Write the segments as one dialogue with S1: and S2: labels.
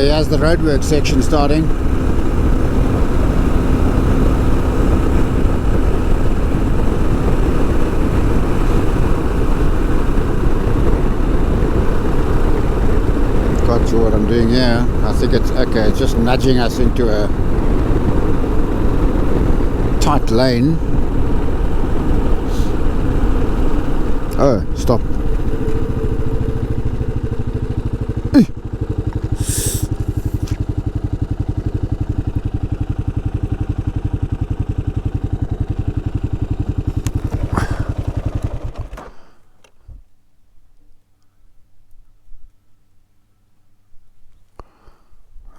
S1: here's the roadwork section starting. Not sure what I'm doing here. I think it's okay, it's just nudging us into a tight lane. Oh, stop.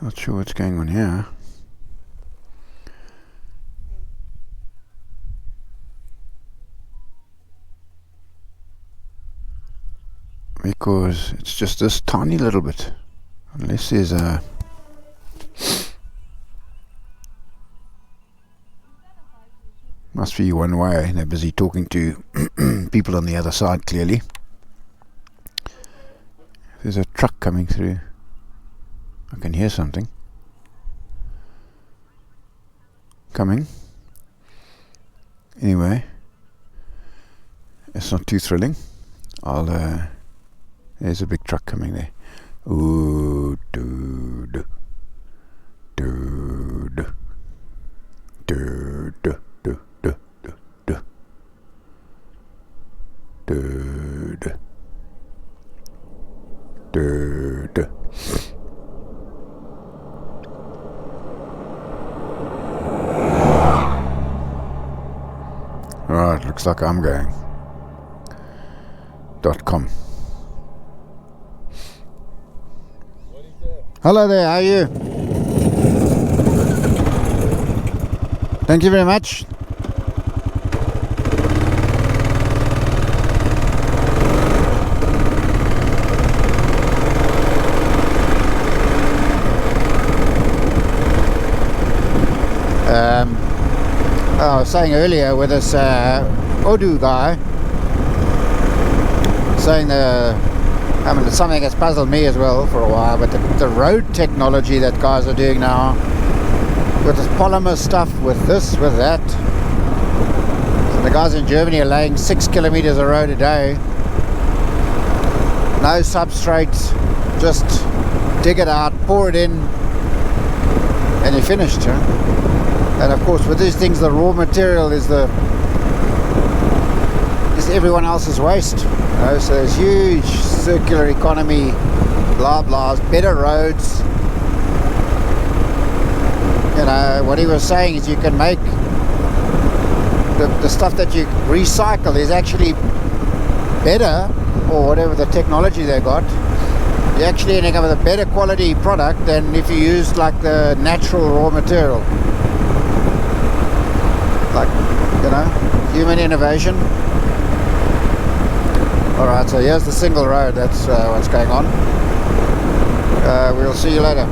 S1: Not sure what's going on here. Because it's just this tiny little bit. Unless there's a... Must be one way. They're busy talking to people on the other side, clearly. There's a truck coming through. I can hear something coming. Anyway, it's not too thrilling. There's a big truck coming there. Ooh, dude, dude, dude, dude, dude, dude, dude. Right, looks like I'm going. .com. Hello there, how are you? Thank you very much. I was saying earlier with this Odoo guy, saying it's something that's puzzled me as well for a while, but the road technology that guys are doing now, with this polymer stuff, with this, with that. So the guys in Germany are laying 6 kilometers of road a day, no substrates, just dig it out, pour it in, and you're finished, huh? And of course, with these things, the raw material is everyone else's waste. So there's huge circular economy, blah blahs, better roads. What he was saying is you can make the stuff that you recycle is actually better, or whatever the technology they got. You actually end up with a better quality product than if you used like the natural raw material. Like, human innovation. Alright, so here's the single road. That's what's going on. We'll see you later.